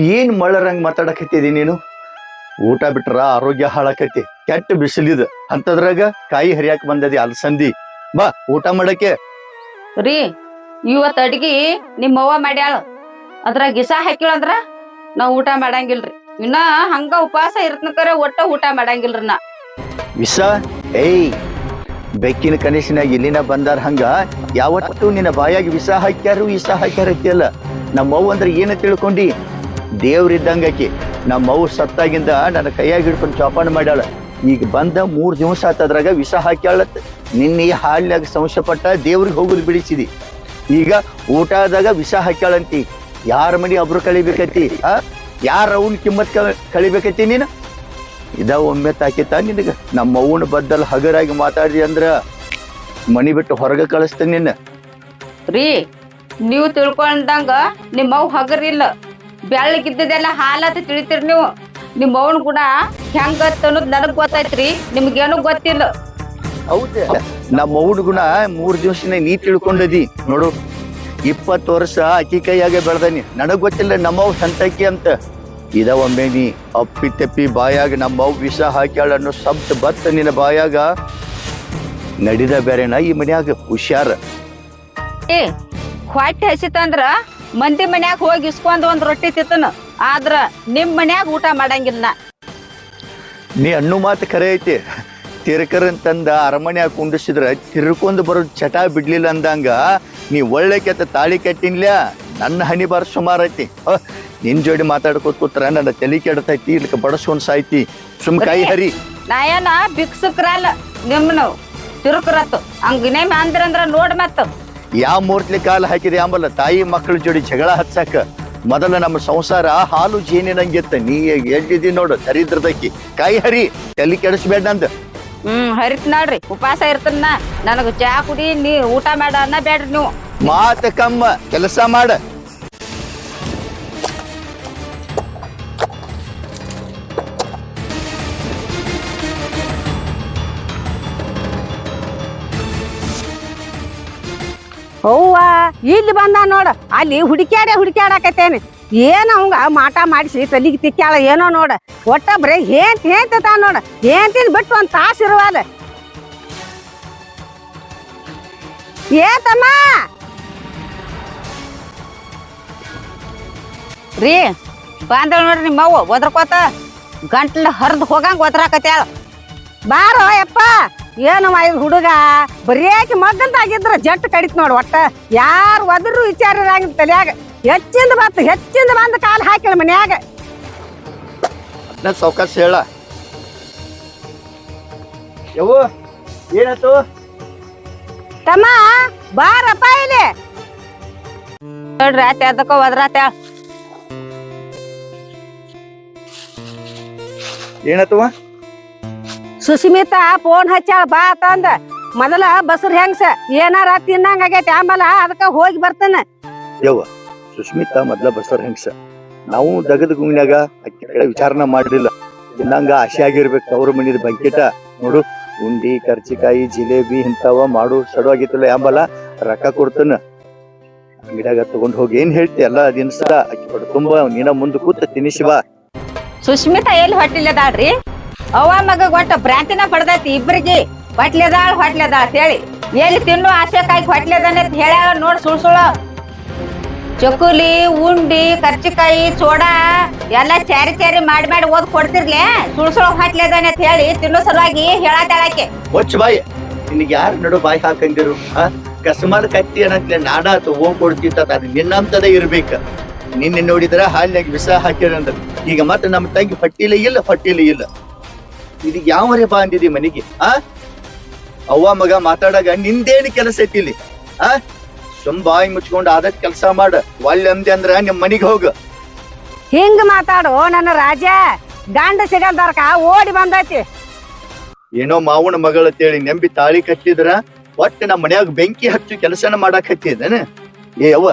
ಏನ್ ಮಳ್ಳರಂಗ್ ಮಾತಾಡಕತ್ತಿದಿ ನೀನು? ಊಟ ಬಿಟ್ರ ಆರೋಗ್ಯ ಹಾಳಾಕತಿ, ಕೆಟ್ಟ ಬಿಸಿಲಿದ ಅಂತದ್ರಾಗ ಕಾಯಿ ಹರಿಯಾಕ ಬಂದದಿ ಅಲ್ಸಂದಿ. ಬಾ ಊಟ ಮಾಡಕ್ಕೆ. ರೀ ಇವತ್ ಅಡ್ಗಿ ನಿಮ್ಮವ್ವ ಮಾಡ್ಯಾಳ, ಅದ್ರಾಗ ಗಿಸ ಹಾಕಿಳಂದ್ರ ನಾವ್ ಊಟ ಮಾಡಂಗಿಲ್ರಿ. ಇನ್ನ ಹಂಗ ಉಪವಾಸ ಇರ್ತನಕರ ಒಟ್ಟ ಊಟ ಮಾಡಂಗಿಲ್ರಿ ನಾ. ವಿಷ ಏಯ್, ಬೆಕ್ಕಿನ ಕನಸಿನಾಗ ಇಲ್ಲಿನ ಬಂದಾರ ಹಂಗ ಯಾವತ್ತೂ ನಿನ್ನ ಬಾಯಾಗಿ ವಿಷ ಹಾಕ್ಯಾರ ಅಲ್ಲ. ನಮ್ಮವ್ವ ಅಂದ್ರೆ ಏನ ತಿಳ್ಕೊಂಡಿ? ದೇವ್ರಿದ್ದಂಗಾಕಿ. ನಮ್ಮವ್ವ ಸತ್ತಾಗಿಂದ ನನ್ನ ಕೈಯಾಗಿ ಹಿಡ್ಕೊಂಡು ಚಾಪಾಣ ಮಾಡ್ಯಾಳ. ಈಗ ಬಂದ 3 ದಿವಸ ಆತದ್ರಾಗ ವಿಷ ಹಾಕ್ಯಾಳತ್. ನಿನ್ನ ಈ ಹಾಲಿನಾಗ ಸಂಶಯಪಟ್ಟ ದೇವ್ರಿಗೆ ಹೋಗುದು ಬಿಡಿಸಿದಿ. ಈಗ ಊಟ ಆದಾಗ ವಿಷ ಹಾಕ್ಯಾಳಂತಿ. ಯಾರ ಮನಿ ಒಬ್ರು ಕಳಿಬೇಕೈತಿ? ಯಾರ ಅವನ್ ಕಿಮ್ಮತ್ ಕಳಿಬೇಕೈತಿ ನೀನು? ಇದ ಒಮ್ಮೆ ತಾಕಿತ ನಿನಗ? ನಮ್ಮವ್ವನ ಬದ್ದಲ್ ಹಗರಾಗಿ ಮಾತಾಡಿ ಅಂದ್ರ ಮನಿ ಬಿಟ್ಟು ಹೊರಗೆ ಕಳಿಸ್ತೇನೆ ನಿನ್ನ. ರೀ ನೀವು ತಿಳ್ಕೊಂಡಂಗ ನಿಮ್ಮವ್ ಹಗರಿಲ್ಲ, ಬೆಳ್ಳಗಿದ್ದದೆಲ್ಲ ಹಾಲತ್ತ ತಿಳಿತೀರಿ ನೀವು. ನಿಮ್ಮವ್ನ ಗುಣ ಹೆಂಗತ್ ಅನ್ನೋದು ನನಗ್ ಗೊತ್ತೈತ್ರಿ, ನಿಮ್ಗೇನು ಗೊತ್ತಿಲ್ಲ. ಹೌದ? ನಮ್ಮವ್ನ ಗುಣ 3 ದಿವಸನೇ ನೀ ತಿಳ್ಕೊಂಡದಿ ನೋಡು. 20 ವರ್ಷ ಅಕ್ಕಿ ಕೈಯಾಗೆ ಬೆಳ್ದಾನಿ, ನನಗ್ ಗೊತ್ತಿಲ್ಲ ನಮ್ಮವ್ ಸಂತಕಿ ಅಂತ. ಇದ ಒಮ್ಮೆ ನೀ ಅಪ್ಪಿ ತಪ್ಪಿ ಬಾಯಾಗ ನಮ್ಮವ್ ವಿಷ ಹಾಕ್ಯಾಳ ಅನ್ನೋ ಶಬ್ದ ಬತ್ತ ನಿನ್ನ ಬಾಯಾಗ, ನಡಿದ ಬೇರೆನ ಈ ಮನ್ಯಾಗ. ಹುಷಾರ. ಏ ಹೊಟ್ಟೆ ಹಸಿತಂದ್ರ ಮಂದಿ ಮನ್ಯಾಗ ಹೋಗಿ ಇಸ್ಕೊಂಡ್ ಒಂದ್ ರೊಟ್ಟಿ ತಿತ್ತನ, ಆದ್ರ ನಿಮ್ ಮನ್ಯಾಗ ಊಟ ಮಾಡಂಗಿಲ್ಲ. ನೀ ಅಣ್ಣು ಮಾತು ಖರೆ ಐತಿ. ತಿರ್ಕರಂತಂದ ಅರಮನ್ಯಾಗ ಕುಂಡಿಸಿದ್ರ ತಿರ್ಕೊಂಡ್ ಬರೋದ್ ಚಟ ಬಿಡ್ಲಿಲ್ಲ ಅಂದಂಗ ನೀ ಒಳ್ಳೆ ಕೆತ್ತ ತಾಳಿ ಕಟ್ಟಿನ್ಲ. ನನ್ನ ಹನಿ ಬಾರ ಸುಮಾರು ಐತಿ. ನಿನ್ ಜೋಡಿ ಮಾತಾಡ್ಕೋತ ಕೂತ್ರ ನನ್ನ ತಲೆ ಕೆಡತೈತಿ, ಇಲ್ಕ ಬಡಸ್ಕೊಂಡ್ ಸಾಯ್ತಿ. ಸುಮ್ ಕೈ ಹರಿ. ನಾ ಏನ ಭಿಕ್ಷುಕ್ರಲ್ಲ ನಿಮ್ನು ತಿರುಕರತ್ತು ಹಂಗಿನೇಮ್ ಅಂದ್ರಂದ್ರ ನೋಡ್ ಮತ್ತ. ಯಾವ ಮೂರ್ತ್ಲಿ ಕಾಲ ಹಾಕಿದೆ ಅಂಬಲ್ಲ ತಾಯಿ ಮಕ್ಕಳ ಜೋಡಿ ಜಗಳ ಹಚ್ಚಕ. ಮೊದಲ ನಮ್ಮ ಸಂಸಾರ ಹಾಲು ಜೇನಿನಂಗಿತ್ತ. ನೀ ಎಲ್ಲಿದಿ ನೋಡು ದರಿದ್ರದಕ್ಕಿ. ಕೈ ಹರಿ, ತಲೆ ಕೆಡಿಸ್ಬೇಡ ನಂದ. ಹರಿತ್ ನೋಡ್ರಿ, ಉಪವಾಸ ಇರ್ತನ. ನನಗ ಚಾ ಕುಡಿ, ನೀ ಊಟ ಮಾಡ ಅನ್ನ ಬೇಡ್ರಿ ನೀವು. ಮಾತ ಕಮ್ಮ, ಕೆಲಸ ಮಾಡ. ಅವ್ವ ಇಲ್ಲಿ ಬಂದ ನೋಡ, ಅಲ್ಲಿ ಹುಡುಕ್ಯಾಡಕತ್ತೇನೆ. ಏನ್ ಅವಂಗ ಮಾಟ ಮಾಡಿಸಿ ತಲಿಗೆ ತಿಕ್ಕ್ಯಾಳ ಏನೋ ನೋಡ. ಒಟ್ಟ ಬರೀ ಹೇಂತ ನೋಡ. ಹೇಂತಿನ ಬಿಟ್ಟು ಒಂದ್ ತಾಸು ಇರುವಲ್ಲ. ಏತಮ್ಮ ರೀ ಬಂದ್ರ ನೋಡ್ರಿ ನಿಮ್ಮವ್ವ ಒದ್ರಕೋತ ಗಂಟ್ಲ ಹರಿದ್ ಹೋಗಂಗ ಒದ್ರಾಕತ್ಯಾಳ. ಬಾರೋ ಯಪ್ಪ. ಏನವ ಇದು ಹುಡುಗ ಬರೀಕಿ ಮಗ್ಗಂತ ಆಗಿದ್ರ ಜಟ್ ಕಡಿತ್ ನೋಡು. ಒಟ್ಟ ಯಾರು ಒದ್ರು ವಿಚಾರ ಇರಂಗಿಲ್ಲ ತಲ್ಯಾಗ. ಹೆಚ್ಚಿಂದ ಬಂದ ಕಾಲ್ ಹಾಕಿಳ ಮನ್ಯಾಗ. ಸಾವಕಾಶ ಹೇಳ. ಯವ್ವ ಏನಾಯ್ತು? ತಮ್ಮ ಬಾರಪ್ಪ ಇಲ್ಲಿ. ನೋಡ್ರಿ ಆತ ಅದಕ್ಕ ಒದ್ರಾತ್ಯಾಳ. ಏನಾಯ್ತವ? ಸುಸ್ಮಿತಾ ಫೋನ್ ಹಚ್ಚಾಳ ಬಾ ತಂದ. ಮೊದಲ ಬಸರ್ ಹೆಂಗ್ಸ ಏನಾರ ತಿನ್ನಂಗ ಆಗೈತಿ, ಆಮೇಲೆ ಅದಕ್ಕ ಹೋಗಿ ಬರ್ತಾನ. ಯವ್ವ ಸುಸ್ಮಿತಾ ಮೊದ್ಲ ಬಸರ್ ಹೆಂಗ್ಸ. ನಾವು ದಗದ ಗುಂಗ್ನ್ಯಾಗ ಅಕ್ಕಿ ಕಡೆ ವಿಚಾರನ ಮಾಡ್ಲಿಲ್ಲ. ತಿನ್ನಂಗ ಆಸೆ ಆಗಿರ್ಬೇಕು. ಅವ್ರ ಮನಿದ ಬಂಕಿಟ ನೋಡು, ಉಂಡಿ ಕರ್ಚಿಕಾಯಿ ಜಿಲೇಬಿ ಇಂಥವ ಮಾಡು ಸಡವಾಗಿತ್ತಲ್ಲ ಅಂಬಲ್ಲ. ರೊಕ್ಕ ಕೊಡ್ತಾನ, ಅಂಗಡಿಯಾಗ ತಗೊಂಡ್ ಹೋಗಿ. ಏನ್ ಹೇಳ್ತಿ ಎಲ್ಲ ದಿನಸ ಅಕ್ಕಿ ಕೊಡ ತುಂಬ ನೀನ ಮುಂದೆ ಕೂತ ತಿನಿಸಿ ಬಾ. ಸುಷ್ಮಿತಾ ಎಲ್ಲಿ ಹೊಟ್ಟಿಲ್ಲದಾಳ್ರಿ? ಅವ್ವ ಮಗ ಒಟ್ಟ ಭ್ರಾಂತಿನ ಪಡ್ದೈತಿ ಇಬ್ರಿಗೆ. ಹೊಟ್ಲೆದಾಳ್ ಅಂತ ಹೇಳಿ ಎಲ್ಲಿ ತಿನ್ನು ಆಸೆಕಾಯಿ ಹೊಟ್ಲೆದಾನೆ ಅಂತ ಹೇಳ್ಯಾಳ ನೋಡ್. ಸುಳ್ಳು ಚಕುಲಿ ಉಂಡಿ ಕರ್ಚಿಕಾಯಿ ಸೋಡಾ ಎಲ್ಲಾ ಚಾರಿ ಮಾಡಿ ಓದ್ ಕೊಡ್ತಿರ್ಲೆ. ಸುಳ್ಳು ಹೊಟ್ಲೆದಾನೆ ಅಂತ ಹೇಳಿ ತಿನ್ನೋ ಸಲುವಾಗಿ ಹೇಳತ್ತಾಳಕ್ಕೆ. ಹೊಚ್ಚ ಬಾಯಿ, ನಿನಗೆ ಯಾರು ನಡು ಬಾಯಿ ಹಾಕಂದಿರು? ಕಸ್ಮಾಲ್ ಕತ್ತಿ ಅನ್ನತ್ಲೆ ನಾಡ ಹೋಗ್ ಕೊಡ್ತಿತ್ತ. ಅದು ನಿನ್ನಂತದ ಇರ್ಬೇಕ. ನಿನ್ನೆ ನೋಡಿದ್ರ ಹಾಲಿನಾಗ ವಿಷ ಹಾಕಿರಂದ್ರ ಈಗ ಮತ್ತೆ ನಮ್ಮ ತಂಗಿ ಹೊಟ್ಟಿಲೆ ಇಲ್ಲ. ಇದೀಗ ಯಾವರೇ ಬಾ ಅಂದಿದಿ ಮನಿಗೆ? ಅವ್ವ ಮಗ ಮಾತಾಡಾಗ ನಿಂದೇನು ಕೆಲಸ ಐತಿಲಿ? ಸುಮ್ ಬಾಯಿ ಮುಚ್ಕೊಂಡು ಆದತ್ ಕೆಲಸ ಮಾಡ. ಒಳ್ಳೆ ಅಂದೆ ಅಂದ್ರ ನಿಮ್ ಮನಿಗೆ ಹೋಗ. ಹಿಂಗ ಮಾತಾಡು ನನ್ನ ರಾಜ. ಗಂಡ ಸಿಗಲ್ದಾರ್ಕ ಓಡಿ ಬಂದೈತಿ. ಏನೋ ಮಾವನ ಮಗಳ ತೇಳಿ ನೆಂಬಿ ತಾಳಿ ಕಟ್ಟಿದ್ರ ಒಟ್ಟು ನಮ್ಮ ಮನ್ಯಾಗ ಬೆಂಕಿ ಹಚ್ಚು ಕೆಲಸನ ಮಾಡಾಕ್ ಹತ್ತಿದನ. ಏ ಅವ್ವ,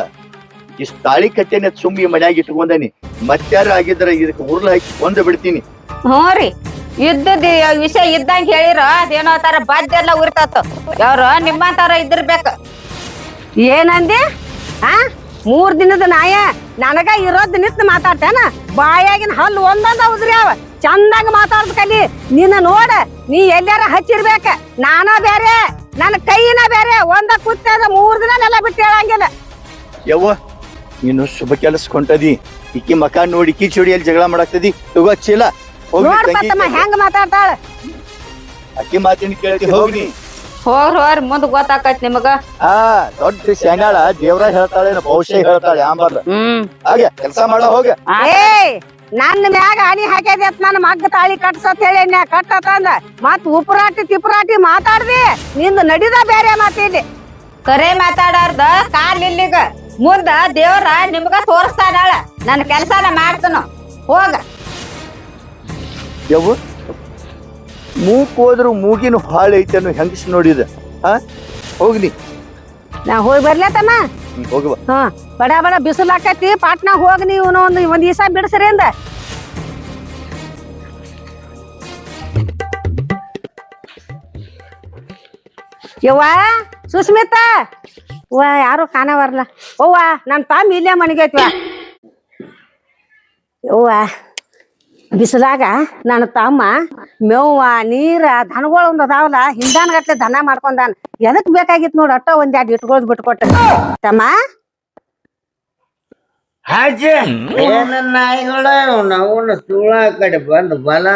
ಇಷ್ಟ ತಾಳಿ ಕಟ್ಟೇನೆ ಸುಮ್ಮಿ ಮನ್ಯಾಗ ಇಟ್ಕೊಂಡನಿ. ಮತ್ತಾರ ಆಗಿದ್ರ ಇದಕ್ಕೆ ಉರ್ಲ ಹಾಕಿ ಕೊಂದ ಬಿಡ್ತೀನಿ. ಹ್ಞೂ ರೀ, ಇದ್ದದ ವಿಷಯ ಇದ್ದಂಗ ಹೇಳಿರ ಅದೇನೋ ತರ ಬಾದ್ದೆಲ್ಲ ಉರಿತಾತ. ಅವ್ರ ನಿಮ್ಮಂತಾರ ಇದ್ದಿರ್ಬೇಕ. ಏನಂದಿ? 3 ದಿನದ ನಾಯ ನನಗ ಇರೋದ್ ನಿಂತ್ ಮಾತಾಡ್ತೇನ ಬಾಯಾಗಿನ ಹಲ್ಲು ಒಂದೊಂದ ಉದ್ರ್ಯಾವ ಚಂದಂಗ ಮಾತಾಡ್ದ ಕಲಿ ನಿನ್ನ ನೋಡ ನೀ ಎಲ್ಲಾರ ಹಚ್ಚಿರ್ಬೇಕ ನಾನ ಬೇರೆ ನನ್ನ ಕೈನ ಬೇರೆ ಒಂದ ಕೂತದ 3 ದಿನ ನೆಲ ಬಿಟ್ಟು ಹೇಳಂಗಿಲ್ಲ. ಯವ್ವ ನೀನು ಶುಭ ಕೆಲಸ ಕೊಂಟದಿ ಇಕ್ಕಿ ಮಕ ನೋಡಿ ಇಕ್ಕಿ ಚೋಡಿಯಲ್ಲಿ ಜಗಳ ಮಾಡಾಕ್ತದಿ ತಗೋ ಚೀಲ ಹೋಗಿ ನೋಡ್ಪತ್ತಮ್ಮ ಹೆಂಗ ಮಾತಾಡ್ತಾಳ. ಅಕ್ಕಿ ಮಾತಿನ ಕೇಳ್ತಿ ಹೋಗ್ನಿ. ಹೋರ್ ಮುಂದ್ ಗೊತ್ತಾಕತ್ ನಿಮಗ. ದೊಡ್ಡ ಶೇಂಗಾಳ ದೇವ್ರ ಹೇಳ್ತಾಳೆ ಬಹುಶಃ ಹೇಳ್ತಾಳೆ ಆಂಬರ್ಲ ಹಾಗೆ ಕೆಲಸ ಮಾಡ ಹೋಗ. ನನ್ನ ಮ್ಯಾಗ ಹನಿ ಹಾಕ್ಯದ ನನ್ನ ಮಗ್ಗ ತಾಳಿ ಕಟ್ಸತ್ ಹೇಳಿ ಕಟ್ಟತಂದ ಮತ್ ಉಪರಾಟಿ ತಿಪರಾಟಿ ಮಾತಾಡ್ದಿ ನಿಂದು ನಡಿದ ಬೇರೆ ಮಾತಿಲ್ಲಿ. ಕರೆ ಮಾತಾಡಾರ್ದ ಕಾಲ್ ಇಲ್ಲಿಗ ಮುಂದ ದೇವ್ರ ನಿಮ್ಗ ತೋರಿಸ್ತಾನಾಳ ನನ್ನ ಕೆಲ್ಸಾನ ಮಾಡ್ತನು ಹೋಗ. ಯವ್ವ ಮೂಕ್ ಹೋದ್ರು ಮೂಗಿನ ಹಾಳು ಐತೆ ಅನ್ನೋ ಹೆಂಗಸ್ ನೋಡಿದ ಹೋಗ್ನಿ. ನಾ ಹೋಗಿ ಬರ್ಲತ್ತಮ್ಮ. ಹೋಗುವ. ಬಡ ಬಡ ಬಿಸಿಲು ಆಕತಿ ಪಾಟ್ನಾ ಹೋಗಿ ನೀವು ಒಂದ್ ದಿವಸ ಬಿಡ್ಸರಿ ಅಂದ. ಯವ್ವ ಸುಸ್ಮಿತಾ ಯಾರು ಕಾಣವರ್ಲ. ಅವ್ವ ನನ್ ಪಾಮ್ ಇಲ್ಲೇ ಮನೆಗೈತ್ವ. ಯವ್ವ ಬಿಸಿಲಾಗ ನನ್ನ ತಮ್ಮ ಮೇವ್ವ ನೀರ ದನಗಳು ಒಂದ್ ಅದಾವಲ್ಲ ಹಿಂದಾನ ಗಟ್ಲೆ ದನ ಮಾಡ್ಕೊಂಡಾನ ಎದಕ್ ಬೇಕಾಗಿತ್ತು ನೋಡು ಅಟ್ಟ ಒಂದ್ 2 ಇಟ್ಕೊಳ್ ಬಿಟ್ಕೊಟ್ಟ ತಮ್ಮ. ನಾಯಿಗಳ ನಾವು ಸುಳ ಕಡೆ ಬಂದು ಬಲ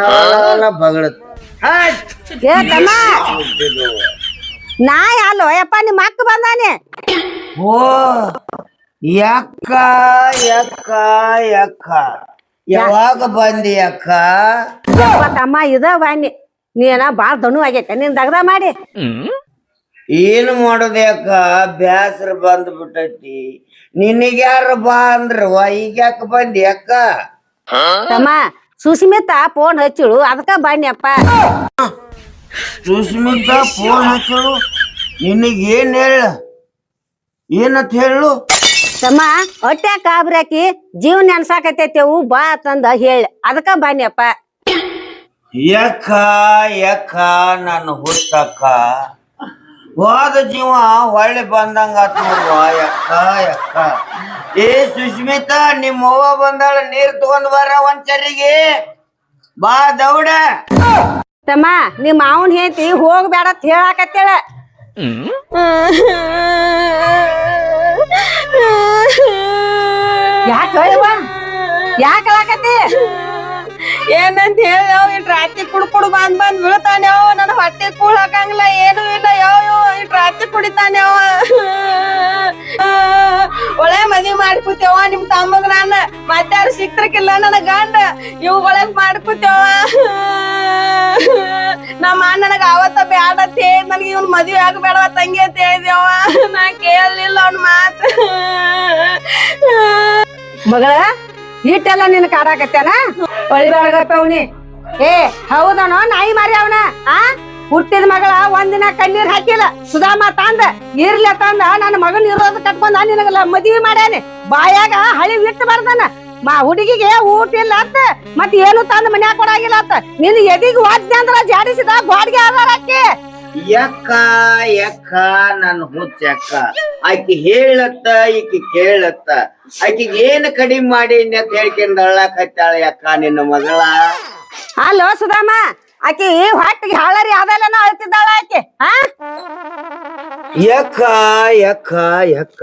ಬಗಳತ್ ಏ ತಮ್ಮ ನಾಯಿ ಅಲ್ಲೋ ಯಪ್ಪ ನಿಮ್ಮ ಅಕ್ಕ ಬಂದಾನೆ. ಓ ಯಕ್ಕ ಯಕ್ಕ ಯಕ್ಕ ಯಾವಾಗ ಬಂದಿ ಅಕ್ಕ? ಯಪ್ಪ ತಮ್ಮ ಇದ ಬಾನಿ ನೀನ ಬಾಳ್ ದಣು ಆಗೈತೆ ನೀನ್ ದಗದ ಮಾಡಿ. ಏನು ಮಾಡೋದು ಅಕ್ಕ ಬ್ಯಾಸರ ಬಂದ್ ಬಿಟ್ಟೈತಿ. ನಿನಗ್ಯಾರ ಬಾ ಅಂದ್ರವ ಈಗ ಯಾಕ ಬಂದಿ ಅಕ್ಕ? ತಮ್ಮ ಸುಸ್ಮಿತಾ ಫೋನ್ ಹಚ್ಚಳು ಅದಕ್ಕ ಬಾನ್ಯಪ್ಪ. ಸುಸ್ಮಿತಾ ಫೋನ್ ಹಚ್ಚಳು ನಿನಗೇನ್ ಹೇಳ ಏನತ್ ಹೇಳು? ತಮ್ಮ ಹೊಟ್ಟೆ ಕಾಬ್ರಾಕಿ ಜೀವನ ನೆನ್ಸಾಕತೈತೆವು ಬಾ ತಂದ ಹೇಳ ಅದಕ್ಕ ಬಾನ್ಯಪ್ಪ. ಯಕ್ಕ ಯಕ್ಕ ನನ್ನ ಹುಟ್ಟಕ್ಕ ಹೋದ ಜೀವ ಹೊಳ್ಳಿ ಬಂದಂಗ ನೋಡುವ ಯಕ್ಕ ಯಕ್ಕ. ಏ ಸುಸ್ಮಿತಾ ನಿಮ್ಮ ಅವ್ವ ಬಂದಾಳ ನೀರ್ ತಗೊಂಡ್ ಬರ ಒಂದ್ಸರಿಗೆ ಬಾ ದೌಡ. ತಮ್ಮ ನಿಮ್ಮ ಮಾವನ್ ಹೇಳ್ತಿ ಹೋಗ್ಬೇಡ ಅಂತ ಹೇಳಾಕತ್ತೇಳ. ಯಾಕ ಯಾಕ ಹೇಳಾಕತ್ತಿ? ಏನಂತ ಹೇಳಿ ಇಟ್ ರಾತ್ರಿ ಕುಡ್ಕುಡ್ ಬಂದ್ ಬೀಳ್ತಾನೆ ಅವ ನನ್ನ ಹೊಟ್ಟೆ ಕೂಳ್ ಹಾಕಂಗಿಲ್ಲ ಏನು ಇಲ್ಲ ಯಾವ ಇಟ್ ರಾತ್ರಿ ಕುಡಿತಾನೆ ಅವ. ಒಳ್ಳೆ ಮದ್ವಿ ಮಾಡ್ಕೊತೇವ ನಿಮ್ ತಮ್ಮಗ್ ನಾನ ಮತ್ತಾರು ಸಿಕ್ತ್ರಕ್ಕಿಲ್ಲ ನನ್ನ ಗಂಡ ಇವುಗಳಗ್ ಮಾಡ್ಕೊತೇವ. ನಮ್ಮ ಅಣ್ಣನಗ ಅವತ್ತ ಬ್ಯಾಡ ಅಂತ ಹೇಳಿ ನನಗೆ ಇವ್ನ ಮದ್ವೆ ಆಗಬೇಡವ ತಂಗಿ ಅಂತ ಹೇಳಿದೇವ. ನಾ ಕೇಳಲಿಲ್ಲ ಅವ್ನ ಮಾತು. ಮಗಳ ಇಟ್ಟೆಲ್ಲ ನಿನ್ ಕಾಡಾಕತ್ತೇನ ಒಳಿಬಾಳಗಪ್ಪ ಅವನಿ. ಏ ಹೌದನೋ ನಾಯಿ ಮಾರಿ ಅವನ ಹುಟ್ಟಿದ ಮಗಳ ಒಂದಿನ ಕಣ್ಣೀರ್ ಹಾಕಿಲ್ಲ ಸುಧಾಮ ತಂದ ಇರ್ಲ ತಂದ ನನ್ನ ಮಗನ್ ಇರೋದ್ ಕಟ್ಕೊಂಡ ನಿನಗಲ್ಲ ಮದ್ವಿ ಮಾಡ್ಯಾನೆ ಬಾಯಾಗ ಹಳಿ ಇಟ್ಟು ಬರ್ದಾನ ಹುಡುಗಿಗೆ ಊಟ ಇಲ್ಲ ಅಂತ ಮತ್ ಏನು ತಂದ ಮನ್ಯಾಗ ಕೊಡಾಗಿಲ್ಲ ಅಂತ ನಿನ್ ಎದಿಗ್ ವಾದ್ಯ ಅಂದ್ರ ಜಾಡಿಸಿದ ಗೋಡ್ಗೆ ಆಧಾರಕ್ಕೆ. ಯಕ್ಕ ಯಕ್ಕ ನನ್ನ ಹುಚ್ಚಕ್ಕ ಆಕಿ ಹೇಳತ್ತ ಈಕಿ ಕೇಳತ್ತ ಆಕಿಗೆ ಏನ್ ಕಡಿಮೆ ಮಾಡಿ ಅಂತ ಹೇಳ್ಕೊಂಡ್ ಅಳ್ಳಾಕತ್ತಾಳ ಯಕ್ಕ ನಿನ್ನ ಮಗಳ. ಅಲ್ಲೋ ಸುಧಾಮ ಆಕಿ ಹೊಟ್ಟಿಗೆ ಹಾಳರಿ ಅದೆಲ್ಲ ಅಳ್ತಿದ್ದಾಳ ಆಕಿ. ಯಕ್ಕ ಯಕ್ಕ ಯಕ್ಕ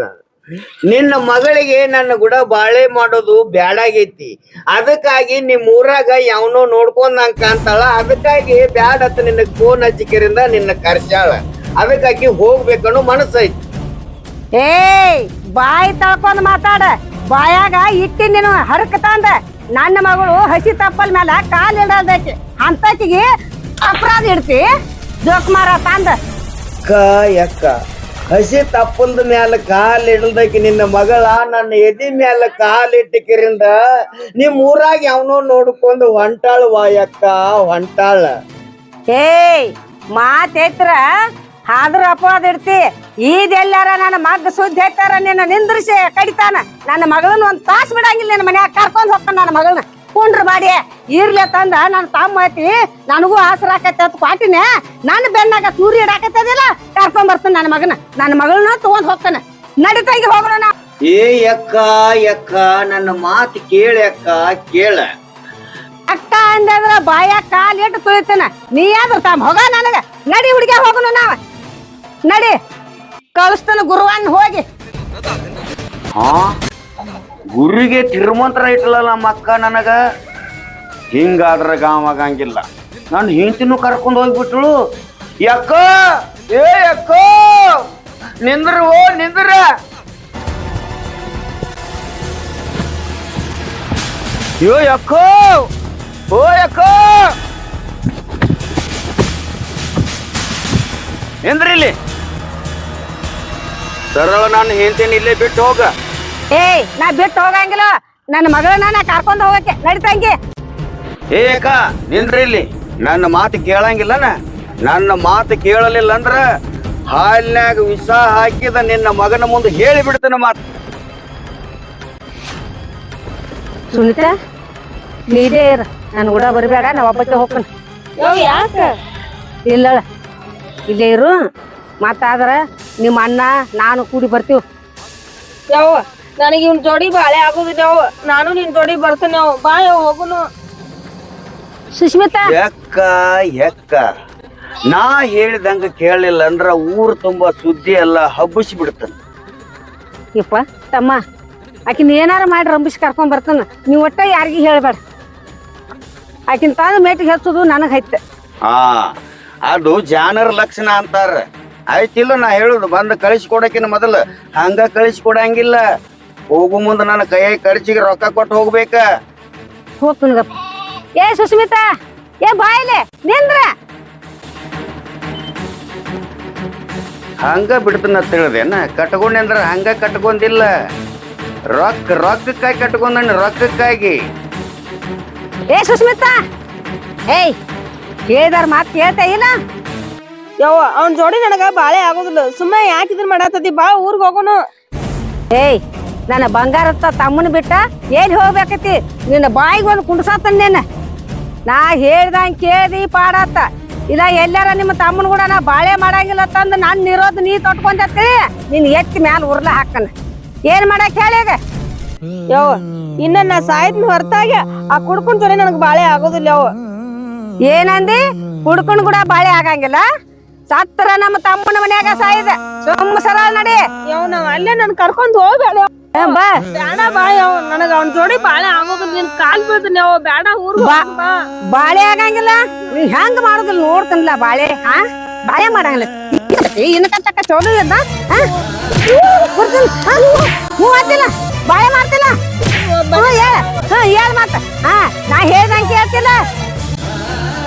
ನಿನ್ನ ಮಗಳಿಗೆ ನನ್ನ ಗುಡ ಬಾಳೆ ಮಾಡೋದು ಬ್ಯಾಡಾಗೈತಿ. ಅದಕ್ಕಾಗಿ ನಿಮ್ ಊರಾಗ ಯಾವನೋ ನೋಡ್ಕೊಂಡ್ ಕಾಣ್ತಾಳ. ಅದಕ್ಕಾಗಿ ಬ್ಯಾಡತ್ತ ನಿನ್ನ ಫೋನ್ ಹಚ್ಚಿಕರಿಂದ ನಿನ್ನ ಕರ್ಸಾಳ. ಅದಕ್ಕಾಗಿ ಹೋಗ್ಬೇಕನ್ನೋ ಮನಸ್ಸೈತಿ. ಏಯ್ ಬಾಯಿ ತಳ್ಕೊಂಡ್ ಮಾತಾಡ ಬಾಯಾಗ ಇಟ್ಟಿ ನೀನು ಹರಕ ತಂದ ನನ್ನ ಮಗಳು ಹಸಿ ತಪ್ಪಲ್ ಮೇಲೆ ಕಾಲ್ ಇಡಲ್ದೈತಿ ಅಂತಕಿಗೆ ಅಪರಾಧ ಇಡ್ತಿ ಜೋಕ್ಮಾರ ತಂದ. ಯಕ್ಕ ಹಸಿ ತಪ್ಪಲ್ದ ಮ್ಯಾಲ ಕಾಲ್ ಇಡಲ್ದಕ್ಕೆ ನಿನ್ನ ಮಗಳ ನನ್ನ ಎದಿ ಮ್ಯಾಲ ಕಾಲ್ ಇಟ್ಟಿಕಿರಿಂದ ನಿಮ್ ಊರಾಗ ಯಾವನೋ ನೋಡ್ಕೊಂಡು ಹೊಂಟಾಳ ಯಕ್ಕ ಹೊಂಟಾಳ. ಏಯ್ ಮಾತೈತ್ರ ಆದ್ರ ಅಪವಾದ ಇಡ್ತಿ ಇದೆಲ್ಲಾರ ನನ್ನ ಮಗ್ಗ ಸುದ್ದಿ ಹೇಳ್ತಾರ ನಿನ್ನ ನಿಂದ್ರಿಸಿ ಕಡಿತಾನ. ನನ್ನ ಮಗಳನ್ನ ಒಂದ್ ತಾಸ್ ಬಿಡಂಗಿಲ್ಲ ನಿನ್ನ ಮನ್ಯಾಗ ಕರ್ಕೊಂಡ್ ಹೋಗ್ತಾನ. ನನ್ನ ಮಗಳನ್ನ ಕುಂಡ್ರ ಬಾಡಿ ಇರ್ಲೆ ತಂದ ನನ್ನ ತಮ್ಮ ಐತಿ ನನಗೂ ಆಸರ ಆಕೈತಿ ಅಂತ ಪಾಟಿನ ನನ್ನ ಬೆನ್ನಾಗ ಸೂರ್ಯ ಇಡಾಕತ್ತದಿಲ್ಲ ಕರ್ಕೊಂಡ್ ಬರ್ತಾನ ನನ್ನ ಮಗಳನ್ನ ತಗೊಂಡ್ ಹೋಗ್ತಾನ. ನಡಿತಾಗಿ ಹೋಗೋಣ. ಏ ಅಕ್ಕ ಅಕ್ಕ ನನ್ನ ಮಾತು ಕೇಳಿ ಅಕ್ಕ ಕೇಳ. ಅಕ್ಕ ಅಂದ್ರ ಬಾಯ ಕಾಲ್ ಇಟ್ಟು ತುಳಿತೇನ. ನೀ ಯಾವ್ದು ತಮ್ಮ ಹೋಗ ನನಗ. ನಡಿ ಹುಡುಗ ಹೋಗುನು ನಾವ. ನಡಿ ಕಳಿಸ್ತಾನ ಗುರುವನ್ ಹೋಗಿ. ಹಾ ಗುರಿಗೆ ತಿರುಮಂತ್ರ ಇಟ್ಲಲ್ಲ ನಮ್ಮ ಅಕ್ಕ ನನಗ. ಹಿಂಗಾದ್ರ ಗಾವಾಗಂಗಿಲ್ಲ. ನಾನು ಹೆಂಡತಿನೂ ಕರ್ಕೊಂಡು ಹೋಗ್ಬಿಟ್ಳು. ಯಾಕ ಏ ಅಕ್ಕ ನಿಂದ್ರು ನಿಂದ್ರ. ಯೋ ಯಾಕ ಓ ಯಾಕ ನಿಂದ್ರಿ ಇಲ್ಲಿ. ಸರಳ ನಾನು ಹೆಂಡತಿನ ಇಲ್ಲೇ ಬಿಟ್ಟು ಹೋಗ. ಏಯ್ ನಾ ಬಿಟ್ಟು ಹೋಗಂಗಿಲ್ಲ. ನನ್ನ ಮಗಳನ್ನ ನಾ ಕರ್ಕೊಂಡ್ ಹೋಗಕ್ಕೆ ನಡಿತಂಗಿ. ಏ ಅಕ್ಕ ನಿಂದ್ರಿ ಇಲ್ಲಿ. ನನ್ನ ಮಾತು ಕೇಳಂಗಿಲ್ಲನ. ನನ್ನ ಮಾತು ಕೇಳಲಿಲ್ಲ ಅಂದ್ರ ಹಾಲಿನ್ಯಾಗ ವಿಷ ಹಾಕಿದ ನಿನ್ನ ಮಗನ ಮುಂದೆ ಹೇಳಿ ಬಿಡ್ತಾನ ಮಾತು. ಸುನಿತಾ ನೀದೇ ಇರ. ನನ್ ಕೂಡ ಬರಬೇಡ. ನಾ ಒಬ್ಬಕ್ಕೆ ಹೋಗ್ತಾನ. ಯಾಕ ಇಲ್ಲ ಇಲ್ಲೇ ಇರು. ಮತ್ತಾದ್ರ ನಿಮ್ಮ ಅಣ್ಣ ನಾನು ಕೂಡಿ ಬರ್ತೀವಿ. ಯಾವ ನನಗೆ ಇವ್ನ ಜೋಡಿ ಬಾಳೆ ಆಗುದಿಲ್ಲ ಯಾವ. ನಾನು ನಿನ್ ಜೋಡಿ ಬರ್ತೇನೆ ಯಾವ. ಬಾ ಯಾವ ಹೋಗುನು. ಸುಷ್ಮಿತಾ ಎಕ್ಕ ಎಕ್ಕ ನಾ ಹೇಳಿದಂಗ ಕೇಳಲಿಲ್ಲ ಅಂದ್ರ ಊರು ತುಂಬಾ ಸುದ್ದಿ ಎಲ್ಲ ಹಬ್ಬಿಸಿ ಬಿಡ್ತಾನ. ಯಪ್ಪ ತಮ್ಮ ಆಕಿನ ಏನಾರ ಮಾಡಿ ರಂಬಿಸಿ ಕರ್ಕೊಂಡ್ ಬರ್ತಾನ. ನೀವ್ ಒಟ್ಟ ಯಾರಿಗೂ ಹೇಳ್ಬೇಡ. ಆಕಿನ ತಂದು ಮೇಟಿಗೆ ಹಚ್ಚೋದು ನನಗ್ ಐತೆ. ಹಾ ಅದು ಜಾನರ ಲಕ್ಷಣ ಅಂತಾರ. ಆಯ್ತಿಲ್ಲ ನಾ ಹೇಳುದು ಬಂದ ಕಳಿಸ್ಕೊಡಕಿನ ಮೊದಲ ಹಂಗ ಕಳಿಸ್ಕೊಡಂಗಿಲ್ಲ. ಹೋಗು ಮುಂದ ನನ್ನ ಕೈಯಾಗ ಖರ್ಚಿಗೆ ರೊಕ್ಕ ಕೊಟ್ಟು ಹೋಗ್ಬೇಕ. ಹೋಗ್ತನಗಪ್ಪ. ಏ ಸುಸ್ಮಿತಾ ಏ ಬಾಯಿಲೆ ನಿಂದ್ರ. ಹಂಗ ಬಿಡ್ತನ ತಿಳಿದೇನ. ಕಟ್ಕೊಂಡೆ ಅಂದ್ರ ಹಂಗ ಕಟ್ಕೊಂದಿಲ್ಲ. ರೊಕ್ಕಕ್ಕಾಗಿ ಕಟ್ಕೊಂಡ ರೊಕ್ಕಕ್ಕಾಗಿ. ಏ ಸುಸ್ಮಿತಾ ಏಯ್ ಹೇಳಿದಾರ ಮಾತು ಕೇಳ್ತಾ ಇಲ್ಲ. ಯವ್ವ ಅವ್ನ ಜೋಡಿ ನನಗ ಬಾಳೆ ಆಗುದಿಲ್ಲ. ಸುಮ್ಮನೆ ಯಾಕೆ ಇದನ್ ಮಾಡಾತದಿ. ಬಾ ಊರ್ಗ್ ಹೋಗೋನು. ಏಯ್ ನನ್ನ ಬಂಗಾರತ್ತ ತಮ್ಮನ ಬಿಟ್ಟ ಎಲ್ಲಿ ಹೋಗ್ಬೇಕತಿ. ನಿನ್ನ ಬಾಯಿಗೆ ಒಂದು ಕುಂಡ್ಸಾತನ್ನೇನ. ನಾ ಹೇಳ್ದಂಗೆ ಕೇಳ್ದಿ ಪಾಡತ್ತ. ಇಲ್ಲ ಎಲ್ಲಾರ ನಿಮ್ಮ ತಮ್ಮನ ಕೂಡ ನಾ ಬಾಳೆ ಮಾಡಂಗಿಲ್ಲ ತಂದು ನನ್ನ ಇರೋದು ನೀ ತೊಟ್ಕೊಂಡತಿ. ನಿನ್ ಎತ್ತಿ ಮ್ಯಾಲ ಉರ್ಲ ಹಾಕನ. ಏನ್ ಮಾಡಕ್ ಹೇಳೀಗ. ಯವ್ವ ಇನ್ನ ನಾ ಸಾಯ್ತಿನ ಹೊರತಾಗ ಆ ಕುಡ್ಕೊಂಡ್ ಜೋಡಿ ನನಗ್ ಬಾಳೆ ಆಗೋದಿಲ್ಲ ಯವ್ವ. ಏನಂದಿ. ಹುಡ್ಕೊಂಡ್ ಕೂಡ ಬಾಳೆ ಆಗಂಗಿಲ್ಲ. ಸತ್ತರ ನಮ್ಮ ತಮ್ಮನ ಮನ್ಯಾಗ ಸಾಯಿದ. ಸುಮ್ಮ ಸರಳ ನಡಿ. ಯವ್ ನಾವ್ ಅಲ್ಲೇ ನನ್ ಕರ್ಕೊಂಡ್ ಹೋಗ್ಬೇಡ. ಬಾ ಬೇಡ ಬಾ ಯವ್. ನನಗ ಅವ್ನ ಜೋಡಿ ಬಾಳೆ ಆಗೋದಿಲ್ಲ. ನಿನ್ ಕಾಲ್ ಬೀಳ್ತೀನಿ ಯವ್. ಬೇಡ ಊರ್ಗ್ ಹೋಗೋಣ ಬಾ. ಬಾಳೆ ಆಗಂಗಿಲ್ಲ. ನೀ ಹೆಂಗ್ ಮಾಡುದಿಲ್ಲ ನೋಡ್ತನ್ಲ ಬಾಳೆ. ಹಾ ಬಾಳೆ ಮಾಡಂಗಿಲ್ಲ. ಇನ್ನ ಕಟ್ಟಕ ಚೋಲು ಇದ್ದ ಹೂ ಆತಿಲ್ಲ. ಬಾಳೆ ಮಾಡ್ತಿಲ್ಲ. ಹೇಳ ಮತ್ತ. ಹಾ ನಾ ಹೇಳ್ದಂಗೆ ಕೇಳ್ತಿಲ್ಲ.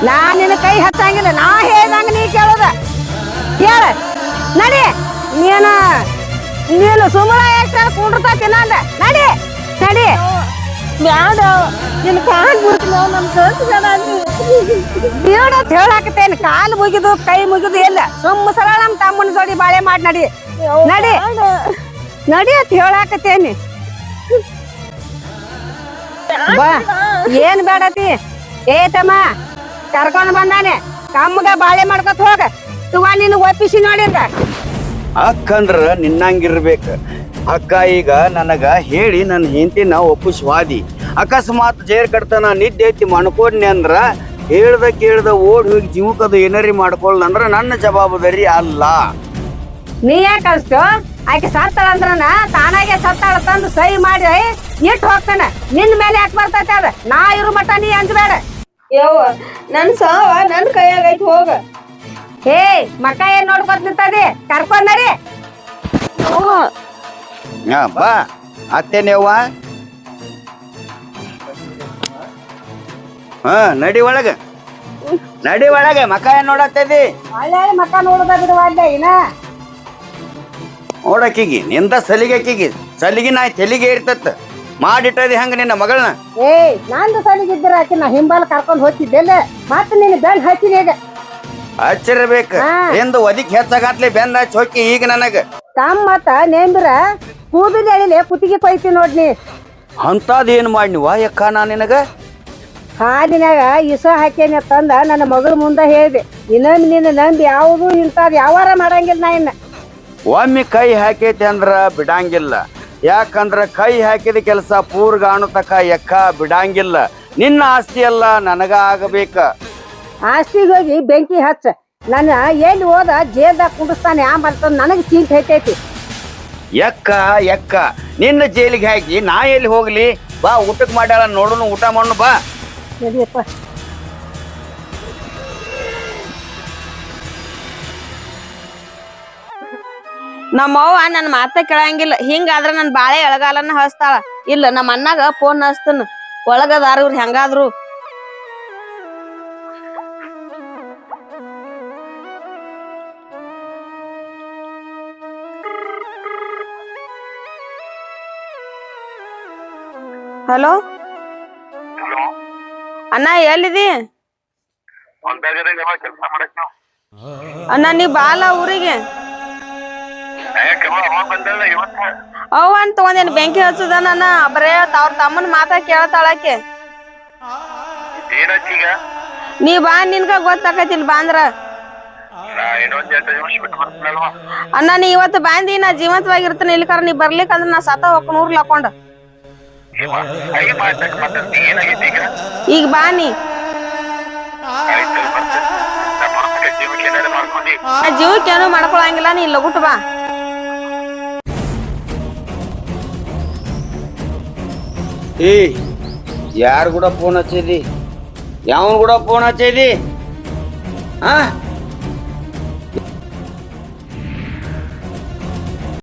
ನಾ ನಿನ್ನ ಕೈ ಹಚ್ಚಂಗಿಲ್ಲ. ನಾ ಹೇಳ್ದಂಗ ನೀ ಕೇಳೋದ. ಹೇಳ ನಡಿ. ನೀನು ಸುಮ್ಮನೆ ಎಷ್ಟು ಕುಂಡ್ರತೈತಿ ನಂದ. ನಡಿ ನಡಿ. ಬ್ಯಾಡ ನಿನ್ ಕಾಲ್ ಬಿಡ್ತೀನಿ ಯವ್. ನಮ್ ಕಳ್ಸಿ ಬೇಡ ಅಂದಿ. ಹೇಳತ್ ಹೇಳಾಕತ್ತೇನೆ. ಕಾಲು ಮುಗಿದು ಕೈ ಮುಗಿದು ಎಲ್ಲ. ಸುಮ್ಮ ಸರಳ ನಮ್ಮ ತಮ್ಮನ ಜೋಡಿ ಬಾಳೆ ಮಾಡಿ ನಡಿ. ನಡಿ ನಡಿ ಅಂತ ಹೇಳಾಕತ್ತೇನಿ. ಬಾ ಏನ್ ಬೇಡತಿ. ಏ ತಮ್ಮ ಕರ್ಕೊಂಡ್ ಬಂದಾನೆ. ಕಮ್ಮಗ ಬಾಳೆ ಮಾಡ್ಕೊತ ಹೋಗ. ತುವಾ ನಿನ್ ಒಪ್ಪಿಸಿ ನೋಡಿದ. ಅಕ್ಕಂದ್ರ ನಿನ್ನಂಗಿರ್ಬೇಕ. ಅಕ್ಕ ಈಗ ನನಗ ಹೇಳಿ ನನ್ನ ಹೆಂಡತಿನ ಒಪ್ಪಿಸ್ವಾದಿ. ಅಕಸ್ಮಾತ್ ಜೇರ್ ಕಡ್ತಾನ ನಿದ್ದೆ ಐತಿ ಮಣ್ಕೋಡ್ನಿ ಅಂದ್ರ ಹೇಳ್ದ ಕೇಳ್ದ ಓಡ್ ಹೋಗಿ ಜೀವಕ್ಕದು ಏನಾರಿ ಮಾಡ್ಕೊಳ್ಳ ಅಂದ್ರ ನನ್ನ ಜವಾಬ್ದಾರಿ ಅಲ್ಲ. ನೀ ಯಾಕೆ ಕಳಿಸ್ತೋ. ಆಕೆ ಸತ್ತಾಳ ಅಂದ್ರನ ತಾನಾಗೆ ಸತ್ತಾಳ ತಂದು ಸಹಿ ಮಾಡಿ ಇಟ್ಟು ಹೋಗ್ತಾನ. ನಿನ್ ಮೇಲೆ ಯಾಕೆ ಬರ್ತೈತೆ ಅದ. ನಾ ಇರು ಮಟ್ಟ ನೀ ಅಂಜಬೇಡ. ಯವ್ವ ನನ್ ಸಾವ ನನ್ ಕೈಯಾಗ ಐತಿ ಹೋಗ. ಏ ಮಕ್ಕ ಏನ್ ನೋಡ್ಕೊತ ನಿಂತದಿ. ಕರ್ಕೊಂಡ್ ನಡಿ. ಬಾ ಅತ್ತೇನೇವ್ವ. ಹಾ ನಡಿ ಒಳಗ. ನಡಿ ಒಳಗ. ಮಕ್ಕ ಏನ್ ನೋಡತ್ತದಿ. ಒಳ್ಳೆ ಮಕ್ಕ ನೋಡದ ಬಿಡುವ ಅಲ್ಲೇ ಇನ್ನ. ನೋಡಕ್ಕಿಗಿ ನಿಂದ ಸಲಿಗೆಕ್ಕಿಗಿ ಸಲಿಗಿ ನಾ ತೆಲಿಗೆ ಇರ್ತತ್ ಮಾಡಿಟ್ಟದಿ ಹಂಗ ನಿನ್ನ ಮಗಳನ್ನ. ಏ ನಂದು ಸಲಿಗಿದ್ರ ಆಕಿ ನಾ ಹಿಂಬಾಲ ಕರ್ಕೊಂಡ್ ಹೋಗ್ತಿದ್ದೆಲ್ಲ. ಮತ್ತ ನೀನ್ ಬೆನ್ ಹಚ್ಚಿನ ಈಗ. ಹಚ್ಚಿರ್ಬೇಕ. ಎಂದು ಒದಿಕ್ ಹೆಚ್ಚಾಗತ್ಲೆ ಬೆನ್ನ ಹಚ್ಚಿ ಹೋಗಿ ಈಗ ನನಗ ತಮ್ಮ ಮತ್ತ ನೇಂದ್ರ ಕೂದಲು ಎಳಿಲೆ ಕುತ್ತಿಗೆ ಕೊಯ್ತಿ ನೋಡ್ನಿ. ಅಂತದ್ ಏನ್ ಮಾಡಿವ ಯಕ್ಕ ನಾ ನಿನಗ. ಹಾಲಿನಾಗ ಇಸ ಹಾಕೇನಿ ತಂದ ನನ್ನ ಮಗಳ ಮುಂದೆ ಹೇಳಿದೆ. ಇನ್ನೊಮ್ಮೆ ನಿನ್ನ ನಂಬಿ ಯಾವುದು ಇಂಥದ್ ಯಾವಾರ ಮಾಡಂಗಿಲ್ಲ ನಾ ಇನ್ನ. ಒಮ್ಮೆ ಕೈ ಹಾಕೈತಿ ಅಂದ್ರ ಬಿಡಂಗಿಲ್ಲ. ಯಾಕಂದ್ರ ಕೈ ಹಾಕಿದ ಕೆಲಸ ಪೂರ್ಗಾಣು ತಕ ಎಕ್ಕ ಬಿಡಂಗಿಲ್ಲ. ನಿನ್ನ ಆಸ್ತಿ ಎಲ್ಲ ನನಗ ಆಗಬೇಕ. ಆಸ್ತಿಗೆ ಹೋಗಿ ಬೆಂಕಿ ಹಚ್ಚ. ನನ್ನ ಎಲ್ಲಿ ಹೋದ ಜೇಲ್ದಾಗ ಕುಂಡಿಸ್ತಾನೆ ಆಂಬಲ್ತ ನನಗೆ ಚಿಂತೆ ಐತೈತಿ. ಎಕ್ಕ ನಿನ್ನ ಜೈಲಿಗೆ ಹಾಕಿ ನಾ ಎಲ್ಲಿ ಹೋಗ್ಲಿ? ಬಾ ಊಟಕ್ಕೆ ಮಾಡ್ಯಾಳ ನೋಡುನು, ಊಟ ಮಾಡು ಬಾ. ನಡಿಯಪ್ಪ. ನಮ್ಮವ್ವ ನನ್ನ ಮಾತ ಕೇಳಂಗಿಲ್ಲ. ಹಿಂಗಾದ್ರ ನನ್ ಬಾಳೆ ಎಳಗಾಲನ್ನ ಹಚ್ತಾಳ. ಇಲ್ಲ ನಮ್ಮ ಅಣ್ಣಗ ಫೋನ್ ಹಚ್ತನ, ಒಳಗದಾರ ಇವ್ರು ಹೆಂಗಾದ್ರು. ಹಲೋ ಅಣ್ಣ, ಎಲ್ಲಿದಿ ಅಣ್ಣ? ನೀ ಬಾಲ ಊರಿಗೆ. ಅವ್ವ ಅಂತ ತಗೊಂಡೇನು ಬೆಂಕಿ ಹಚ್ಚದ. ನನ್ನ ಬರೇ ಅವ್ರ ತಮ್ಮನ ಮಾತಾ ಕೇಳ್ತಾಳಕ್ಕೆ. ನೀ ಬಾ, ನಿನ್ಗ ಗೊತ್ತಾಕತಿಲ್ ಬಾ ಅಂದ್ರ. ಅಣ್ಣ ನೀ ಇವತ್ತು ಬಾಂದಿ, ನಾ ಜೀವಂತವಾಗಿರ್ತೀನಿ. ಇಲ್ಲಿಕಾರ ನೀ ಬರ್ಲಿಕ್ಕಂದ್ರ ನಾ ಸತ ಹೋಗ್ ಊರ್ಲ್ ಹಾಕೊಂಡ. ಈಗ ಬಾ ನೀ. ಜೀವಕ್ಕೆ ಏನು ಮಾಡ್ಕೊಳಂಗಿಲ್ಲ, ನೀ ಲಗುಟ್ ಬಾ. ಏ ಯಾರು ಕೂಡ ಫೋನ್ ಹಚ್ಚಿದಿ? ಯಾವನ್ ಕೂಡ ಫೋನ್ ಹಚ್ಚಿದಿ?